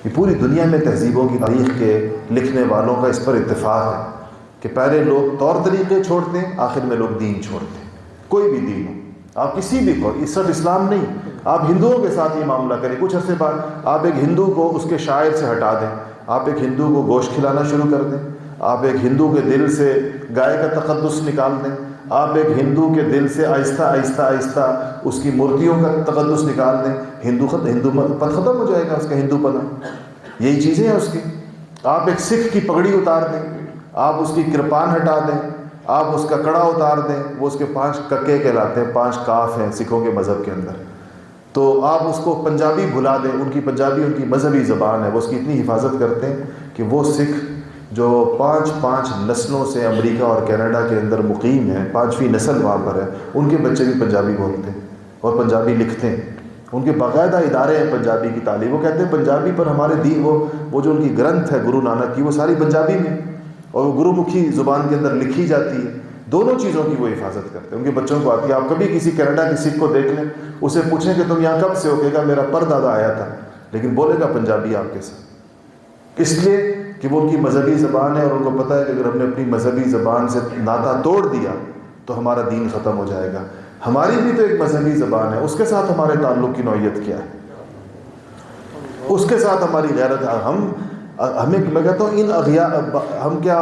یہ پوری دنیا میں تہذیبوں کی تاریخ کے لکھنے والوں کا اس پر اتفاق ہے کہ پہلے لوگ طور طریقے چھوڑتے ہیں، آخر میں لوگ دین چھوڑتے ہیں، کوئی بھی دین ہو، آپ کسی بھی کو، صرف اسلام نہیں، آپ ہندوؤں کے ساتھ یہ معاملہ کریں، کچھ عرصے بعد آپ ایک ہندو کو اس کے شاعر سے ہٹا دیں، آپ ایک ہندو کو گوشت کھلانا شروع کر دیں، آپ ایک ہندو کے دل سے گائے کا تقدس نکال دیں، آپ ایک ہندو کے دل سے آہستہ آہستہ آہستہ اس کی مورتیوں کا تقدس نکال دیں، ہندو پن ختم ہو جائے گا، اس کا ہندو پنا، یہی چیزیں ہیں اس کی۔ آپ ایک سکھ کی پگڑی اتار دیں، آپ اس کی کرپان ہٹا دیں، آپ اس کا کڑا اتار دیں، وہ اس کے 5 ککے کہلاتے ہیں، 5 کاف ہیں سکھوں کے مذہب کے اندر، تو آپ اس کو پنجابی بھلا دیں، ان کی پنجابی ان کی مذہبی زبان ہے، وہ اس کی اتنی حفاظت کرتے ہیں کہ وہ سکھ جو 5 نسلوں سے امریکہ اور کینیڈا کے اندر مقیم ہیں، 5ویں نسل وہاں پر ہے، ان کے بچے بھی پنجابی بولتے ہیں اور پنجابی لکھتے ہیں، ان کے باقاعدہ ادارے ہیں پنجابی کی تعلیم، وہ کہتے ہیں پنجابی پر ہمارے دین، وہ جو ان کی گرنتھ ہے گرو نانک کی، وہ ساری پنجابی میں اور وہ گرو مکھی زبان کے اندر لکھی جاتی ہے، دونوں چیزوں کی وہ حفاظت کرتے ہیں، ان کے بچوں کو آتی ہے۔ آپ کبھی کسی کینیڈا کے سکھ کو دیکھ لیں، اسے پوچھیں کہ تم یہاں کب سے ہو، کہے گا میرا پردادا آیا تھا، لیکن بولے گا پنجابی آپ کے ساتھ، اس لیے کہ وہ ان کی مذہبی زبان ہے، اور ان کو پتہ ہے کہ اگر ہم نے اپنی مذہبی زبان سے ناطہ توڑ دیا تو ہمارا دین ختم ہو جائے گا۔ ہماری بھی تو ایک مذہبی زبان ہے، اس کے ساتھ ہمارے تعلق کی نوعیت کیا ہے، اس کے ساتھ ہماری غیرت، ہمیں میں کہتا ہوں ہم کیا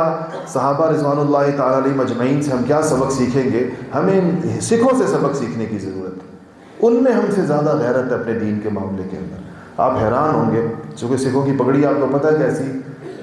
صحابہ رضوان اللہ تعالیٰ علیہ مجمعین سے ہم کیا سبق سیکھیں گے، ہمیں سکھوں سے سبق سیکھنے کی ضرورت ہے، ان میں ہم سے زیادہ غیرت ہے اپنے دین کے معاملے کے اندر۔ آپ حیران ہوں گے، چونکہ سکھوں کی پگڑی آپ کو پتہ ہے کیسی،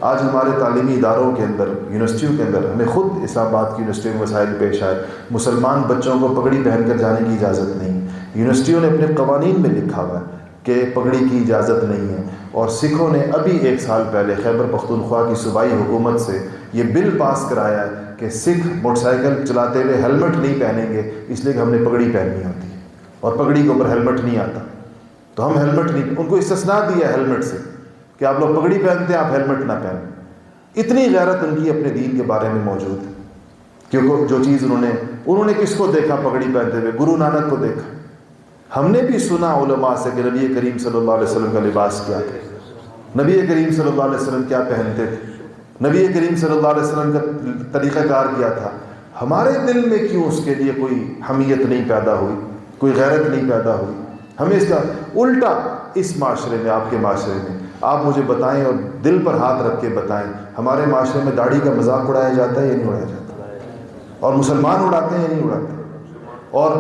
آج ہمارے تعلیمی اداروں کے اندر، یونیورسٹیوں کے اندر، ہمیں خود اسلام آباد کی یونیورسٹی میں مسائل پیش آئے، مسلمان بچوں کو پگڑی پہن کر جانے کی اجازت نہیں، یونیورسٹیوں نے اپنے قوانین میں لکھا ہوا ہے کہ پگڑی کی اجازت نہیں ہے، اور سکھوں نے ابھی 1 سال پہلے خیبر پختونخوا کی صوبائی حکومت سے یہ بل پاس کرایا ہے کہ سکھ موٹر سائیکل چلاتے ہوئے ہیلمٹ نہیں پہنیں گے، اس لیے کہ ہم نے پگڑی پہننی ہوتی ہے، اور پگڑی کے اوپر ہیلمٹ نہیں آتا، تو ہم ہیلمٹ نہیں، ان کو استثناء دیا ہیلمٹ سے کہ آپ لوگ پگڑی پہنتے ہیں، آپ ہیلمٹ نہ پہنیں۔ اتنی غیرت ان کی اپنے دین کے بارے میں موجود ہے، کیونکہ جو چیز انہوں نے کس کو دیکھا پگڑی پہنتے ہوئے؟ گرو نانک کو دیکھا۔ ہم نے بھی سنا علماء سے کہ نبی کریم صلی اللہ علیہ وسلم کا لباس کیا تھا، نبی کریم صلی اللہ علیہ وسلم کیا پہنتے تھے، نبی کریم صلی اللہ علیہ وسلم کا طریقہ کار کیا تھا، ہمارے دل میں کیوں اس کے لیے کوئی حمیت نہیں پیدا ہوئی، کوئی غیرت نہیں پیدا ہوئی؟ ہمیں اس کا الٹا اس معاشرے میں، آپ کے معاشرے میں، آپ مجھے بتائیں اور دل پر ہاتھ رکھ کے بتائیں، ہمارے معاشرے میں داڑھی کا مذاق اڑایا جاتا ہے یا نہیں اڑایا جاتا؟ اور مسلمان اڑاتے ہیں یا نہیں اڑاتے؟ اور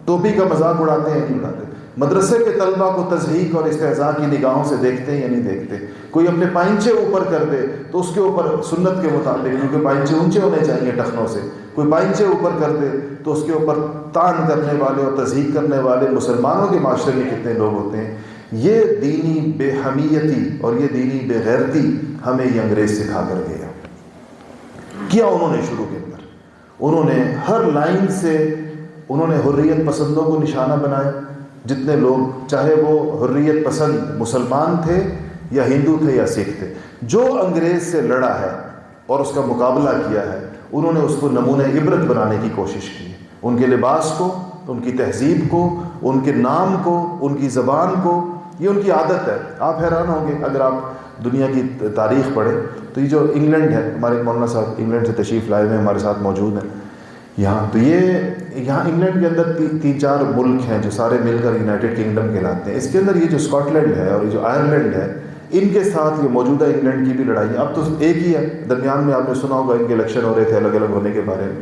ٹوپی کا مذاق اڑاتے ہیں یا نہیں اڑاتے؟ مدرسے کے طلبہ کو تضحیک اور استہزاء کی نگاہوں سے دیکھتے ہیں یا نہیں دیکھتے؟ کوئی اپنے پائنچے اوپر کر دے تو اس کے اوپر سنت کے مطابق، کیونکہ پائنچے اونچے ہونے چاہیے ٹخنوں سے، کوئی پائنچے اوپر کر دے تو اس کے اوپر تان کرنے والے اور تضحیک کرنے والے مسلمانوں کے معاشرے میں کتنے لوگ ہوتے ہیں۔ یہ دینی بے حمیتی اور یہ دینی بے غیرتی ہمیں یہ انگریز سکھا کر گیا۔ کیا انہوں نے شروع کے اندر، انہوں نے ہر لائن سے انہوں نے حریت پسندوں کو نشانہ بنایا، جتنے لوگ، چاہے وہ حریت پسند مسلمان تھے یا ہندو تھے یا سکھ تھے، جو انگریز سے لڑا ہے اور اس کا مقابلہ کیا ہے، انہوں نے اس کو نمونہ عبرت بنانے کی کوشش کی، ان کے لباس کو، ان کی تہذیب کو، ان کے نام کو، ان کی زبان کو، یہ ان کی عادت ہے۔ آپ حیران ہوں گے اگر آپ دنیا کی تاریخ پڑھیں تو یہ جو انگلینڈ ہے، ہمارے مولانا صاحب انگلینڈ سے تشریف لائے ہوئے ہمارے ساتھ موجود ہیں یہاں، تو یہاں انگلینڈ کے اندر 3-4 ملک ہیں جو سارے مل کر یونائٹڈ کنگڈم کہلاتے ہیں۔ اس کے اندر یہ جو اسکاٹ لینڈ ہے اور یہ جو آئرلینڈ ہے، ان کے ساتھ یہ موجودہ انگلینڈ کی بھی لڑائی، اب تو ایک ہی ہے، درمیان میں آپ نے سنا ہوگا ان کے الیکشن ہو رہے تھے الگ الگ ہونے کے بارے میں۔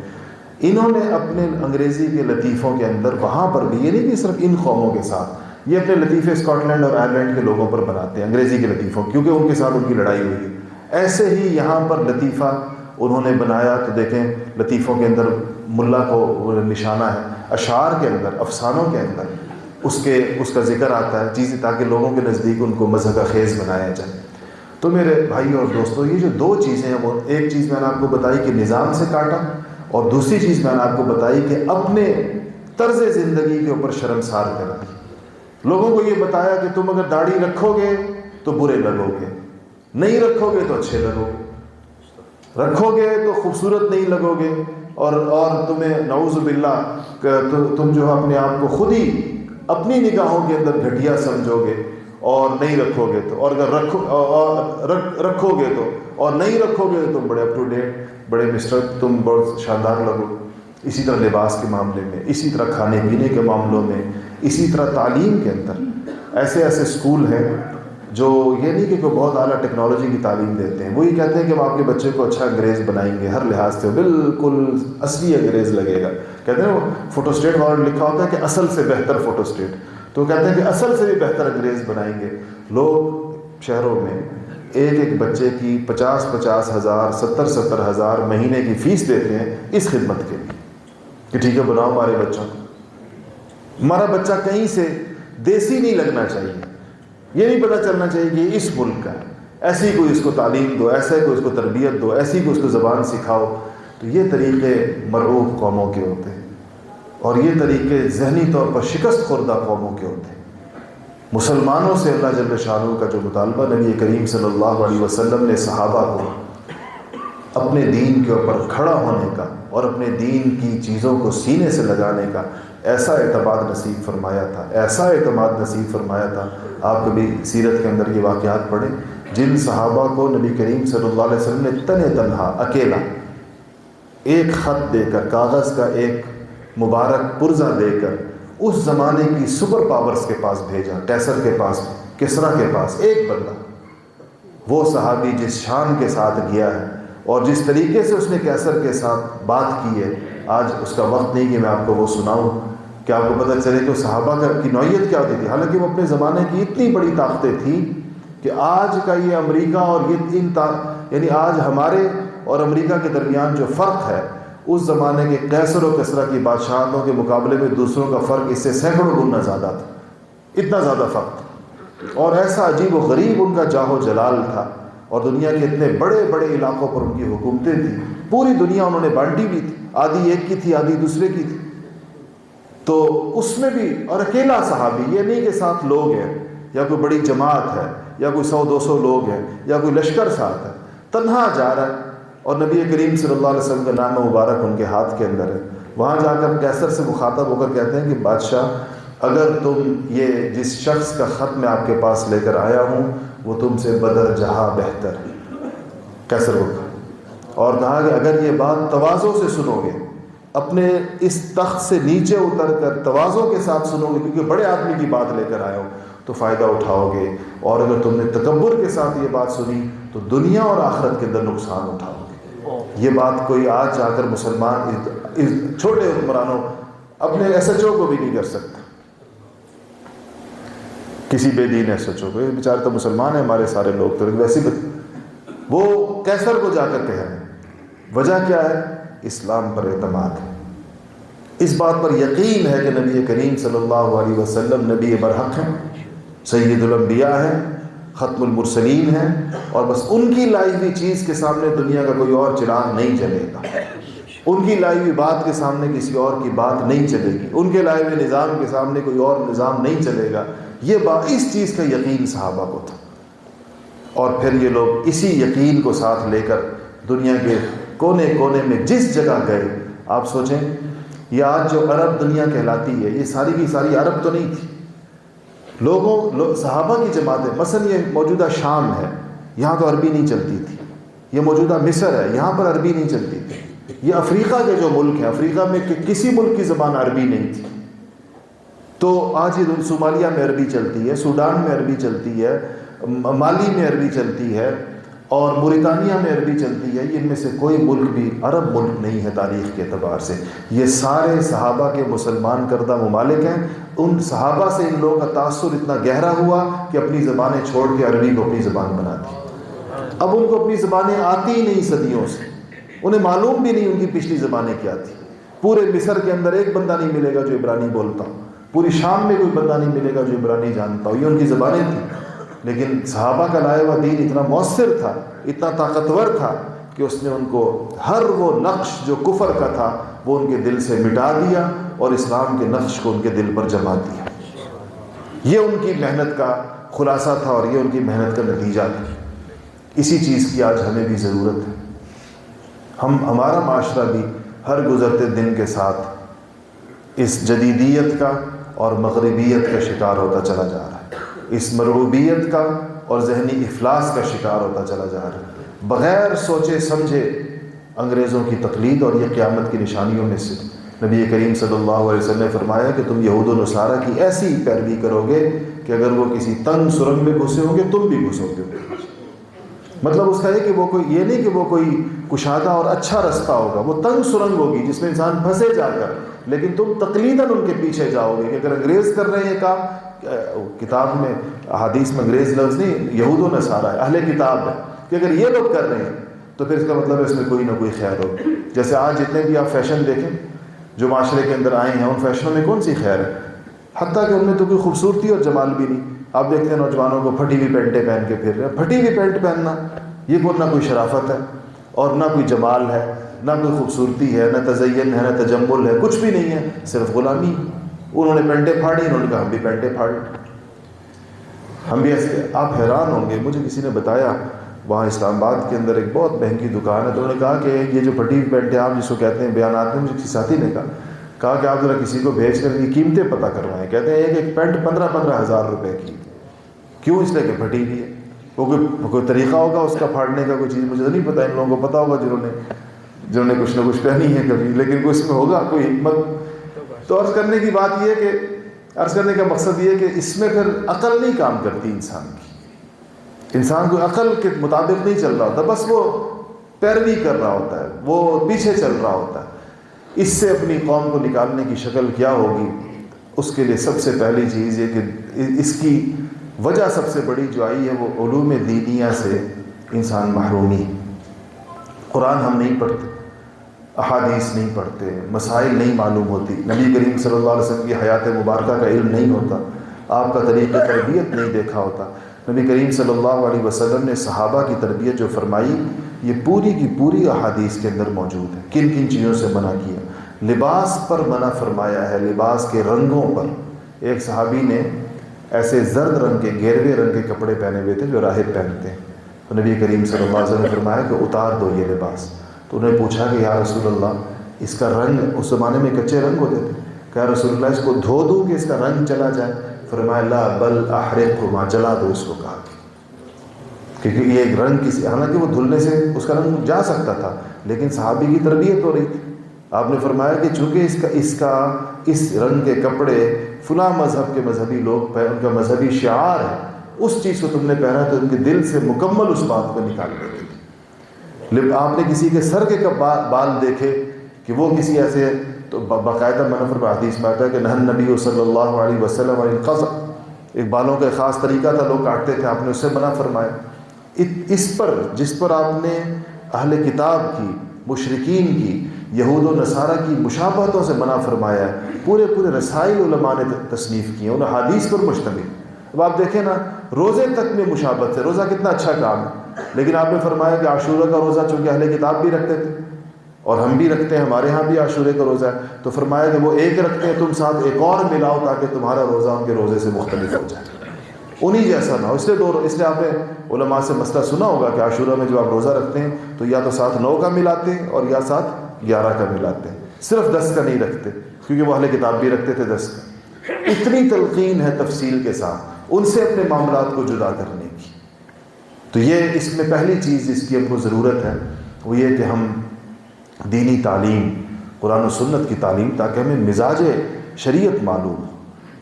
انہوں نے اپنے انگریزی کے لطیفوں کے اندر وہاں پر بھی، یہ نہیں کہ صرف ان قوموں کے ساتھ، یہ اپنے لطیفے اسکاٹ لینڈ اور آئرلینڈ کے لوگوں پر بناتے ہیں، انگریزی کے لطیفوں، کیونکہ ان کے ساتھ ان کی لڑائی ہوئی ہے۔ ایسے ہی یہاں پر لطیفہ انہوں نے بنایا، تو دیکھیں لطیفوں کے اندر ملا کو نشانہ ہے، اشعار کے اندر، افسانوں کے اندر اس کا ذکر آتا ہے چیزیں، تاکہ لوگوں کے نزدیک ان کو مذہب خیز بنایا جائے۔ تو میرے بھائی اور دوستو، یہ جو 2 چیزیں ہیں، وہ ایک چیز میں نے آپ کو بتائی کہ نظام سے کاٹا، اور دوسری چیز میں نے آپ کو بتائی کہ اپنے طرز زندگی کے اوپر شرمسار کر دی۔ لوگوں کو یہ بتایا کہ تم اگر داڑھی رکھو گے تو برے لگو گے، نہیں رکھو گے تو اچھے لگو گے، رکھو گے تو خوبصورت نہیں لگو گے، اور تمہیں نعوذ باللہ تم جو اپنے آپ کو خود ہی اپنی نگاہوں کے اندر گھٹیا سمجھو گے، اور نہیں رکھو گے تو، اور اگر رکھو گے تو، اور نہیں رکھو گے تو تم بڑے اپ ٹو ڈیٹ، بڑے مسٹر، تم بہت شاندار لگو. اسی طرح لباس کے معاملے میں، اسی طرح کھانے پینے کے معاملوں میں، اسی طرح تعلیم کے اندر ایسے ایسے اسکول ہیں جو یہ نہیں کہ کوئی بہت اعلیٰ ٹیکنالوجی کی تعلیم دیتے ہیں، وہی کہتے ہیں کہ ہم آپ کے بچے کو اچھا انگریز بنائیں گے، ہر لحاظ سے بالکل اصلی انگریز لگے گا. کہتے ہیں وہ فوٹو اسٹیٹ والوں نے لکھا ہوتا ہے کہ اصل سے بہتر فوٹو اسٹیٹ، تو کہتے ہیں کہ اصل سے بھی بہتر انگریز بنائیں گے. لوگ شہروں میں ایک ایک بچے کی 50,000 ہزار 70,000 ہزار مہینے کی فیس دیتے ہیں اس خدمت کے لیے کہ ٹھیک ہے بناؤ ہمارے بچوں کو. ہمارا بچہ کہیں سے دیسی نہیں لگنا چاہیے، یہ نہیں پتہ چلنا چاہیے کہ اس ملک کا ہے. ایسی کوئی اس کو تعلیم دو، ایسے کوئی اس کو تربیت دو، ایسی کوئی اس کو زبان سکھاؤ. تو یہ طریقے مرعوب قوموں کے ہوتے ہیں، اور یہ طریقے ذہنی طور پر شکست خوردہ قوموں کے ہوتے ہیں. مسلمانوں سے اللہ جل شانہ کا جو مطالبہ نبی کریم صلی اللہ علیہ وسلم نے صحابہ کو اپنے دین کے اوپر کھڑا ہونے کا اور اپنے دین کی چیزوں کو سینے سے لگانے کا ایسا اعتماد نصیب فرمایا تھا، ایسا اعتماد نصیب فرمایا تھا. آپ کبھی سیرت کے اندر یہ واقعات پڑھیں جن صحابہ کو نبی کریم صلی اللہ علیہ وسلم نے تنہا اکیلا ایک خط دے کر، کاغذ کا ایک مبارک پرزہ دے کر اس زمانے کی سپر پاورز کے پاس بھیجا، کیسر کے پاس، کسریٰ کے پاس. ایک بندہ، وہ صحابی جس شان کے ساتھ گیا ہے اور جس طریقے سے اس نے کیسر کے ساتھ بات کی ہے، آج اس کا وقت نہیں کہ میں آپ کو وہ سناؤں کہ آپ کو پتہ چلے کہ صحابہ کی نوعیت کیا ہوتی تھی. حالانکہ وہ اپنے زمانے کی اتنی بڑی طاقتیں تھیں کہ آج کا یہ امریکہ اور یہ یعنی آج ہمارے اور امریکہ کے درمیان جو فرق ہے، اس زمانے کے قیصر و کسریٰ کی بادشاہتوں کے مقابلے میں دوسروں کا فرق اس سے سینکڑوں گنا زیادہ تھا. اتنا زیادہ فرق تھا، اور ایسا عجیب و غریب ان کا جاہ و جلال تھا، اور دنیا کے اتنے بڑے بڑے علاقوں پر ان کی حکومتیں تھیں. پوری دنیا انہوں نے بانٹی بھی تھی، آدھی ایک کی تھی، آدھی دوسرے کی تھی. تو اس میں بھی، اور اکیلا صحابی، یہ نہیں کہ ساتھ لوگ ہیں یا کوئی بڑی جماعت ہے یا کوئی 100-200 لوگ ہیں یا کوئی لشکر ساتھ ہے، تنہا جا رہا ہے. اور نبی کریم صلی اللہ علیہ وسلم کا نام مبارک ان کے ہاتھ کے اندر ہے. وہاں جا کر کیسر سے مخاطب ہو کر کہتے ہیں کہ بادشاہ، اگر تم یہ جس شخص کا خط میں آپ کے پاس لے کر آیا ہوں وہ تم سے بدر جہاں بہتر ہے. کیسر کو کہا، اور کہا کہ اگر یہ بات تواضع سے سنو گے، اپنے اس تخت سے نیچے اتر کر تواضع کے ساتھ سنو گے، کیونکہ بڑے آدمی کی بات لے کر آئے ہو، تو فائدہ اٹھاؤ گے. اور اگر تم نے تکبر کے ساتھ یہ بات سنی تو دنیا اور آخرت کے اندر نقصان اٹھاؤ گے. یہ بات کوئی آج جا کر مسلمان چھوٹے حکمرانوں اپنے ایس ایچ او کو بھی نہیں کر سکتا، کسی بے دین ایس ایچ او کو. بیچارے تو مسلمان ہیں ہمارے سارے لوگ، تو ویسے وہ کیسر کو جا کر کہہ رہے ہیں. وجہ کیا ہے؟ اسلام پر اعتماد ہے، اس بات پر یقین ہے کہ نبی کریم صلی اللہ علیہ وسلم نبی برحق ہیں، سید الانبیاء ہیں، ختم المرسلین ہیں، اور بس ان کی لائی ہوئی چیز کے سامنے دنیا کا کوئی اور چراغ نہیں جلے گا. ان کی لائی ہوئی بات کے سامنے کسی اور کی بات نہیں چلے گی، ان کے لائے ہوئے نظام کے سامنے کوئی اور نظام نہیں چلے گا. یہ اس چیز کا یقین صحابہ کو تھا، اور پھر یہ لوگ اسی یقین کو ساتھ لے کر دنیا کے کونے کونے میں جس جگہ گئے. آپ سوچیں، یہ آج جو عرب دنیا کہلاتی ہے، یہ ساری کی ساری عرب تو نہیں تھی. صحابہ کی جماعتیں، مثلا یہ موجودہ شام ہے، یہاں تو عربی نہیں چلتی تھی. یہ موجودہ مصر ہے، یہاں پر عربی نہیں چلتی تھی. یہ افریقہ کے جو ملک ہیں، افریقہ میں کسی ملک کی زبان عربی نہیں تھی. تو آج یہ صومالیہ میں عربی چلتی ہے، سوڈان میں عربی چلتی ہے، مالی میں عربی چلتی ہے، اور موریتانیہ میں عربی چلتی ہے. ان میں سے کوئی ملک بھی عرب ملک نہیں ہے تاریخ کے اعتبار سے. یہ سارے صحابہ کے مسلمان کردہ ممالک ہیں. ان صحابہ سے ان لوگوں کا تاثر اتنا گہرا ہوا کہ اپنی زبانیں چھوڑ کے عربی کو اپنی زبان بنا دی. اب ان کو اپنی زبانیں آتی ہی نہیں صدیوں سے، انہیں معلوم بھی نہیں ان کی پچھلی زبانیں کیا تھی. پورے مصر کے اندر ایک بندہ نہیں ملے گا جو عبرانی بولتا ہو، پوری شام میں کوئی بندہ نہیں ملے گا جو عبرانی جانتا ہو. یہ ان کی زبانیں تھیں. لیکن صحابہ کا لائے ہوا دین اتنا مؤثر تھا، اتنا طاقتور تھا کہ اس نے ان کو ہر وہ نقش جو کفر کا تھا وہ ان کے دل سے مٹا دیا، اور اسلام کے نقش کو ان کے دل پر جما دیا. یہ ان کی محنت کا خلاصہ تھا، اور یہ ان کی محنت کا نتیجہ تھا. اسی چیز کی آج ہمیں بھی ضرورت ہے. ہمارا معاشرہ بھی ہر گزرتے دن کے ساتھ اس جدیدیت کا اور مغربیت کا شکار ہوتا چلا جا رہا ہے. اس مرعوبیت کا اور ذہنی افلاس کا شکار ہوتا چلا جا رہا ہے، بغیر سوچے سمجھے انگریزوں کی تقلید، اور یہ قیامت کی نشانیوں میں سے نبی کریم صلی اللہ علیہ وسلم نے فرمایا کہ تم یہود و نصارہ کی ایسی پیروی کرو گے کہ اگر وہ کسی تنگ سرنگ میں گھسے ہوں گے تم بھی گھسو گے۔ مطلب اس کا ہے کہ وہ کوئی یہ نہیں کہ وہ کوئی کشادہ اور اچھا رستہ ہوگا، وہ تنگ سرنگ ہوگی جس میں انسان پھنسے جا کر، لیکن تم تقلیداً ان کے پیچھے جاؤ گے کہ اگر انگریز کر رہے ہیں یہ کام، کتاب میں احادیث میں انگریز لفظ نہیں، یہود و نصارہ ہے، اہل کتاب ہے، کہ اگر یہ لوگ کر رہے ہیں تو پھر اس کا مطلب ہے اس میں کوئی نہ کوئی خیر ہوگا۔ جیسے آج جتنے بھی آپ فیشن دیکھیں جو معاشرے کے اندر آئے ہیں، ان فیشنوں میں کون سی خیر ہے؟ حتیٰ کہ ان میں تو کوئی خوبصورتی اور جمال بھی نہیں۔ آپ دیکھتے ہیں نوجوانوں کو پھٹی ہوئی پینٹیں پہن کے پھر رہے ہیں، پھٹی ہوئی پینٹ پہننا یہ نہ کوئی شرافت ہے اور نہ کوئی جمال ہے، نہ کوئی خوبصورتی ہے، نہ تزین ہے، نہ تجمل ہے، کچھ بھی نہیں ہے، صرف غلامی۔ انہوں نے پینٹیں پھاڑی، انہوں نے کہا ہم بھی پینٹیں پھاڑ، ہم بھی ایسے۔ آپ حیران ہوں گے، مجھے کسی نے بتایا وہاں اسلام آباد کے اندر ایک بہت مہنگی دکان ہے، تو انہوں نے کہا کہ یہ جو پھٹی ہوئی پینٹیں آپ جس کو کہتے ہیں، بیانات میں مجھے کسی ساتھی نے کہا کہ آپ ذرا کسی کو بھیج کر یہ قیمتیں پتہ کروائیں۔ کہتے ہیں ایک پینٹ 15 ہزار روپے کی، کیوں؟ اس لیے کہ پھٹی ہوئی ہے۔ وہ کوئی طریقہ ہوگا اس کا پھاڑنے کا، کوئی چیز مجھے تو نہیں پتہ، ان لوگوں کو پتہ ہوگا جنہوں نے کچھ نہ کچھ پہنی ہے کبھی، لیکن کوئی اس میں ہوگا کوئی حکمت۔ تو عرض کرنے کی بات یہ کہ عرض کرنے کا مقصد یہ کہ اس میں پھر عقل نہیں کام کرتی انسان کی، انسان کو عقل کے مطابق نہیں چل رہا ہوتا، بس وہ پیروی کر رہا ہوتا ہے، وہ پیچھے چل رہا ہوتا ہے۔ اس سے اپنی قوم کو نکالنے کی شکل کیا ہوگی؟ اس کے لیے سب سے پہلی چیز یہ کہ اس کی وجہ سب سے بڑی جو آئی ہے وہ علوم دینیہ سے انسان محرومی۔ قرآن ہم نہیں پڑھتے، احادیث نہیں پڑھتے، مسائل نہیں معلوم ہوتی، نبی کریم صلی اللہ علیہ وسلم کی حیات مبارکہ کا علم نہیں ہوتا، آپ کا طریقہ تربیت نہیں دیکھا ہوتا۔ نبی کریم صلی اللہ علیہ وسلم نے صحابہ کی تربیت جو فرمائی یہ پوری کی پوری احادیث کے اندر موجود ہے۔ کن کن چیزوں سے منع کیا؟ لباس پر منع فرمایا ہے، لباس کے رنگوں پر۔ ایک صحابی نے ایسے زرد رنگ کے گیروے رنگ کے کپڑے پہنے ہوئے تھے جو راہب پہنتے ہیں، تو نبی کریم صلی اللہ علیہ وسلم نے فرمایا کہ اتار دو یہ لباس۔ تو انہوں نے پوچھا کہ یا رسول اللہ اس کا رنگ، اس زمانے میں کچے رنگ ہوتے تھے، کہ یا رسول اللہ اس کو دھو دوں کہ اس کا رنگ چلا جائے؟ فرمایا لا بل احرقہ، جلا دو اس کو، کہا کیونکہ یہ ایک رنگ کسی، حالانکہ وہ دھلنے سے اس کا رنگ جا سکتا تھا، لیکن صحابی کی تربیت ہو رہی تھی۔ آپ نے فرمایا کہ چونکہ اس رنگ کے کپڑے فلاں مذہب کے مذہبی لوگ ان کا مذہبی شعار ہے، اس چیز کو تم نے پہنا تو ان کے دل سے مکمل اس بات کو نکال دے۔ آپ نے کسی کے سر کے بال دیکھے کہ وہ کسی ایسے، تو باقاعدہ منفر میں حدیث میں آتا ہے کہ نہن نبی صلی اللہ علیہ وسلم عن القص، ایک بالوں کا خاص طریقہ تھا، لوگ کاٹتے تھے، آپ نے اس سے منع فرمایا۔ اس پر جس پر آپ نے اہل کتاب کی، مشرکین کی، یہود و نصارہ کی مشابہتوں سے منع فرمایا ہے، پورے رسائل علماء نے تصنیف کیے ان حدیث پر مشتمل۔ اب آپ دیکھیں نا، روزے تک میں مشابہت ہے، روزہ کتنا اچھا کام ہے، لیکن آپ نے فرمایا کہ عاشورہ کا روزہ چونکہ اہل کتاب بھی رکھتے تھے اور ہم بھی رکھتے ہیں، ہمارے ہاں بھی عاشورے کا روزہ ہے، تو فرمایا کہ وہ ایک رکھتے ہیں، تم ساتھ ایک اور ملاؤ تاکہ تمہارا روزہ ان کے روزے سے مختلف ہو جائے، انہی جیسا نہ ہو۔ اس لیے آپ نے علماء سے مسئلہ سنا ہوگا کہ عاشورہ میں جو آپ روزہ رکھتے ہیں تو یا تو ساتھ 9 کا ملاتے ہیں اور یا ساتھ 11 کا ملاتے ہیں، صرف 10 کا نہیں رکھتے، کیونکہ وہ اہل کتاب بھی رکھتے تھے 10 کا۔ اتنی تلقین ہے تفصیل کے ساتھ ان سے اپنے معاملات کو جدا کرنے کی۔ تو یہ اس میں پہلی چیز جس کی ہم کو ضرورت ہے وہ یہ کہ ہم دینی تعلیم، قرآن و سنت کی تعلیم، تاکہ ہمیں مزاج شریعت معلوم ہو،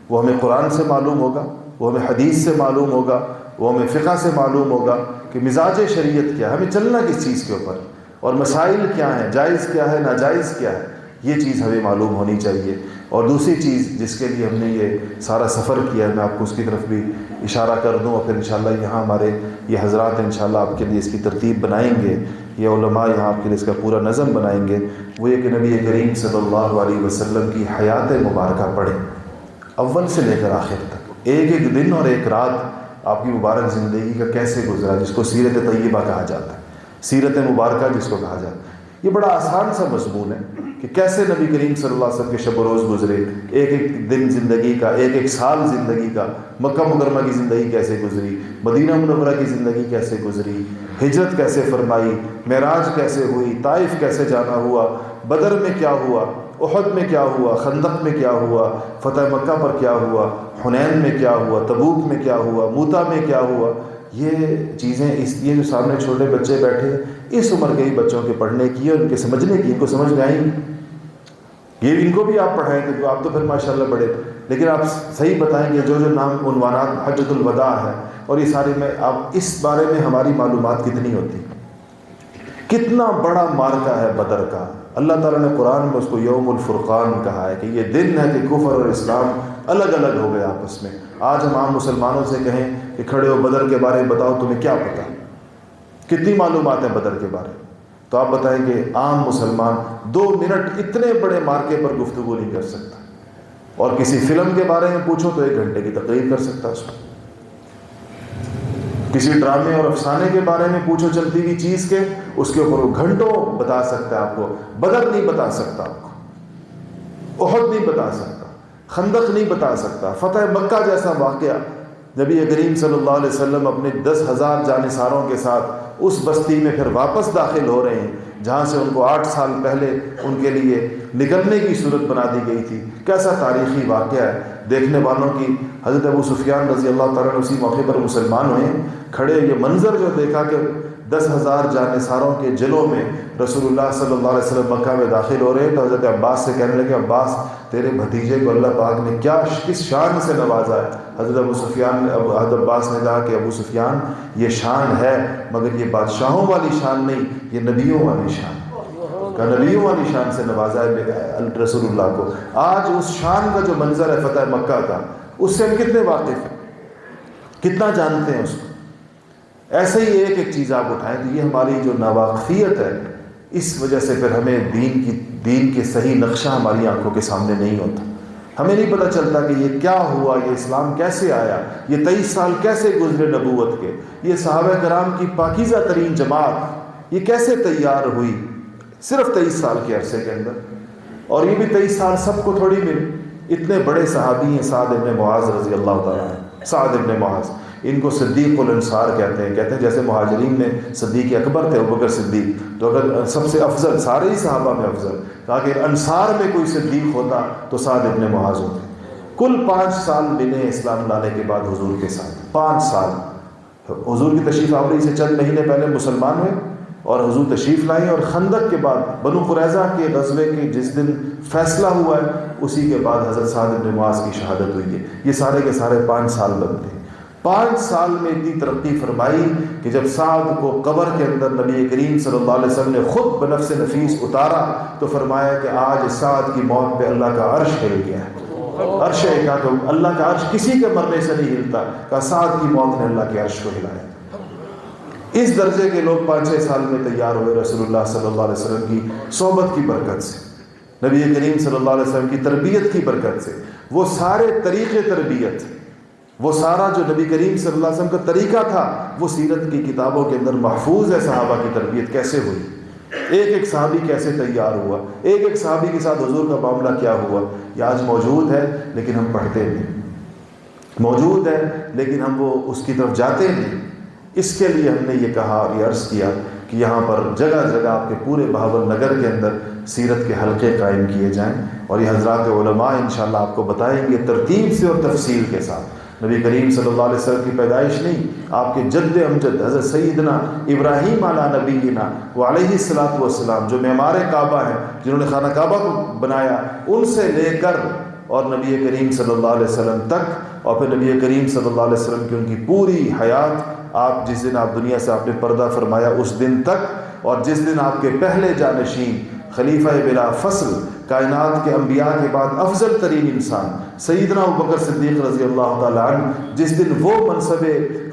وہ ہمیں قرآن سے معلوم ہوگا، وہ ہمیں حدیث سے معلوم ہوگا، وہ ہمیں فقہ سے معلوم ہوگا کہ مزاج شریعت کیا ہے، ہمیں چلنا کس چیز کے اوپر، اور مسائل کیا ہیں، جائز کیا ہے، ناجائز کیا ہے، یہ چیز ہمیں معلوم ہونی چاہیے۔ اور دوسری چیز جس کے لیے ہم نے یہ سارا سفر کیا ہے، میں آپ کو اس کی طرف بھی اشارہ کر دوں، اور پھر انشاءاللہ یہاں ہمارے یہ حضرات انشاءاللہ آپ کے لیے اس کی ترتیب بنائیں گے، یہ علماء یہاں آپ کے لیے اس کا پورا نظم بنائیں گے، وہ یہ کہ نبی کریم صلی اللہ علیہ وسلم کی حیات مبارکہ پڑھیں، اول سے لے کر آخر تک، ایک ایک دن اور ایک رات آپ کی مبارک زندگی کا کیسے گزرا، جس کو سیرت طیبہ کہا جاتا ہے، سیرت مبارکہ جس کو کہا جاتا ہے۔ یہ بڑا آسان سا مضمون ہے کہ کیسے نبی کریم صلی اللہ علیہ وسلم کے شب و روز گزرے، ایک ایک دن زندگی کا، ایک ایک سال زندگی کا، مکہ مکرمہ کی زندگی کیسے گزری، مدینہ منورہ کی زندگی کیسے گزری، ہجرت کیسے فرمائی، معراج کیسے ہوئی، طائف کیسے جانا ہوا، بدر میں کیا ہوا، احد میں کیا ہوا، خندق میں کیا ہوا، فتح مکہ پر کیا ہوا، حنین میں کیا ہوا، تبوک میں کیا ہوا، موتا میں کیا ہوا، یہ چیزیں یہ جو سامنے چھوٹے بچے بیٹھے اس عمر کے ہی بچوں کے پڑھنے کی اور ان کے سمجھنے کی، ان کو سمجھ میں آئیں گی، یہ ان کو بھی آپ پڑھائیں گے، آپ تو پھر ماشاءاللہ بڑے، لیکن آپ صحیح بتائیں گے جو نام عنوانات حجۃ الوداع ہے اور یہ سارے میں آپ اس بارے میں ہماری معلومات کتنی ہوتی، کتنا بڑا مارکہ ہے بدر کا۔ اللہ تعالیٰ نے قرآن میں اس کو یوم الفرقان کہا ہے کہ یہ دن ہے کہ کفر اور اسلام الگ الگ ہو گئے آپس میں۔ آج ہم عام مسلمانوں سے کہیں کہ کھڑے ہو بدر کے بارے میں بتاؤ تمہیں کیا پتہ، کتنی معلومات ہیں بدر کے بارے میں، تو آپ بتائیں کہ عام مسلمان 2 منٹ اتنے بڑے مارکے پر گفتگو نہیں کر سکتا، اور کسی فلم کے بارے میں پوچھو تو 1 گھنٹے کی تقریر کر سکتا ہے اس کو، کسی ڈرامے اور افسانے کے بارے میں پوچھو چلتی ہوئی چیز کے، اس کے اوپر وہ گھنٹوں بتا سکتا ہے آپ کو، بدر نہیں بتا سکتا آپ کو، احد نہیں بتا سکتا، خندق نہیں بتا سکتا، فتح مکہ جیسا واقعہ، نبی کریم صلی اللہ علیہ وسلم اپنے 10,000 جانثاروں کے ساتھ اس بستی میں پھر واپس داخل ہو رہے ہیں جہاں سے ان کو 8 سال پہلے ان کے لیے نکلنے کی صورت بنا دی گئی تھی۔ کیسا تاریخی واقعہ ہے، دیکھنے والوں کی حضرت ابو سفیان رضی اللہ تعالیٰ عنہ اسی موقع پر مسلمان ہوئے، کھڑے یہ منظر جو دیکھا کہ 10,000 جانثاروں کے جلوں میں رسول اللہ صلی اللہ علیہ وسلم مکہ میں داخل ہو رہے ہیں، تو حضرت عباس سے کہنے لگے عباس تیرے بھتیجے کو اللہ پاک نے کس شان سے نوازا ہے۔ حضرت حضرت عباس نے کہا کہ ابو سفیان یہ شان ہے مگر یہ بادشاہوں والی شان نہیں، یہ نبیوں والی شان ہے، کہ نبیوں والی شان سے نوازا ہے رسول اللہ کو۔ آج اس شان کا جو منظر ہے فتح مکہ کا، اس سے ہم کتنے واقف ہیں، کتنا جانتے ہیں اس کو۔ ایسے ہی ایک ایک چیز آپ اٹھائیں تو یہ ہماری جو ناواقفیت ہے، اس وجہ سے پھر ہمیں دین کے صحیح نقشہ ہماری آنکھوں کے سامنے نہیں ہوتا، ہمیں نہیں پتہ چلتا کہ یہ کیا ہوا، یہ اسلام کیسے آیا، یہ 23 سال کیسے گزرے نبوت کے، یہ صحابہ کرام کی پاکیزہ ترین جماعت یہ کیسے تیار ہوئی صرف 23 سال کے عرصے کے اندر، اور یہ بھی 23 سال سب کو تھوڑی ملے۔ اتنے بڑے صحابی ہیں سعد ابن معاذ رضی اللہ تعالیٰ عنہ، سعد ابن معاذ، ان کو صدیق الانصار کہتے ہیں جیسے مہاجرین میں صدیق اکبر تھے ابوبکر صدیق، تو اگر سب سے افضل سارے ہی صحابہ میں افضل تاکہ انصار میں کوئی صدیق ہوتا تو سعد ابن معاذ ہوتے۔ کل 5 سال ملے اسلام لانے کے بعد حضور کے ساتھ، 5 سال حضور کی تشریف آوری سے چند مہینے پہلے مسلمان ہوئے اور حضور تشریف لائے، اور خندق کے بعد بنو قریظہ کے غزوے کے جس دن فیصلہ ہوا ہے اسی کے بعد حضرت سعد ابن معاذ کی شہادت ہوئی ہے۔ یہ سارے کے سارے 5 سال بنتے ہیں۔ 5 سال میں اتنی ترقی فرمائی کہ جب سعد کو قبر کے اندر نبی کریم صلی اللہ علیہ وسلم نے خود بنفس نفیس اتارا تو فرمایا کہ آج سعد کی موت پہ اللہ کا عرش ہل گیا ہے، عرش ہے، کہا کہ اللہ کا عرش کسی کے مرنے سے نہیں ہلتا، کہا سعد کی موت نے اللہ کے عرش کو ہلایا۔ اس درجے کے لوگ 5-6 سال میں تیار ہوئے رسول اللہ صلی اللہ علیہ وسلم کی صحبت کی برکت سے، نبی کریم صلی اللہ علیہ وسلم کی تربیت کی برکت سے۔ وہ سارے طریقے تربیت، وہ سارا جو نبی کریم صلی اللہ علیہ وسلم کا طریقہ تھا وہ سیرت کی کتابوں کے اندر محفوظ ہے۔ صحابہ کی تربیت کیسے ہوئی، ایک ایک صحابی کیسے تیار ہوا، ایک ایک صحابی کے ساتھ حضور کا معاملہ کیا ہوا، یہ آج موجود ہے لیکن ہم پڑھتے نہیں، موجود ہے لیکن ہم وہ اس کی طرف جاتے نہیں۔ اس کے لیے ہم نے یہ کہا اور یہ عرض کیا کہ یہاں پر جگہ جگہ آپ کے پورے بہاول نگر کے اندر سیرت کے حلقے قائم کیے جائیں، اور یہ حضرات علماء انشاءاللہ آپ کو بتائیں گے ترتیب سے اور تفصیل کے ساتھ۔ نبی کریم صلی اللہ علیہ وسلم کی پیدائش نہیں، آپ کے جد امجد حضرت سیدنا ابراہیم علیہ نبینا وعلیہ الصلوۃ والسلام جو معمار کعبہ ہیں، جنہوں نے خانہ کعبہ کو بنایا، ان سے لے کر اور نبی کریم صلی اللہ علیہ وسلم تک، اور پھر نبی کریم صلی اللہ علیہ وسلم کی ان کی پوری حیات، آپ جس دن آپ دنیا سے آپ نے پردہ فرمایا اس دن تک، اور جس دن آپ کے پہلے جانشین خلیفہ بلا فصل کائنات کے انبیاء کے بعد افضل ترین انسان سیدنا ابوبکر صدیق رضی اللہ تعالیٰ عنہ جس دن وہ منصب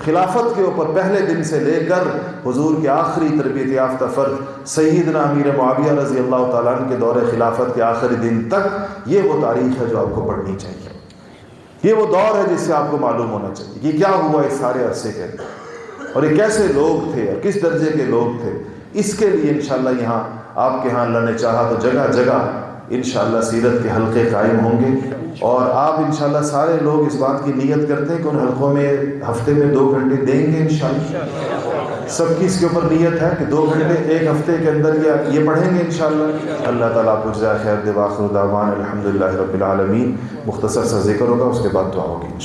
خلافت کے اوپر پہلے دن سے لے کر حضور کے آخری تربیت یافتہ فرد سیدنا امیر معاویہ رضی اللہ تعالیٰ عنہ کے دور خلافت کے آخری دن تک، یہ وہ تاریخ ہے جو آپ کو پڑھنی چاہیے، یہ وہ دور ہے جس سے آپ کو معلوم ہونا چاہیے کہ کیا ہوا اس سارے عرصے کے اندر، اور یہ کیسے لوگ تھے اور کس درجے کے لوگ تھے۔ اس کے لیے انشاءاللہ یہاں آپ کے ہاں اللہ نے چاہا تو جگہ جگہ انشاءاللہ سیرت کے حلقے قائم ہوں گے، اور آپ انشاءاللہ سارے لوگ اس بات کی نیت کرتے ہیں کہ ان حلقوں میں ہفتے میں 2 گھنٹے دیں گے انشاءاللہ۔ سب کی اس کے اوپر نیت ہے کہ 2 گھنٹے ایک ہفتے کے اندر یہ پڑھیں گے انشاءاللہ۔ اللہ تعالیٰ آپ کو جزائے خیر دے، وآخر دعوانا الحمدللہ رب العالمین۔ مختصر سا ذکر ہوگا، اس کے بعد دعا ہوگی۔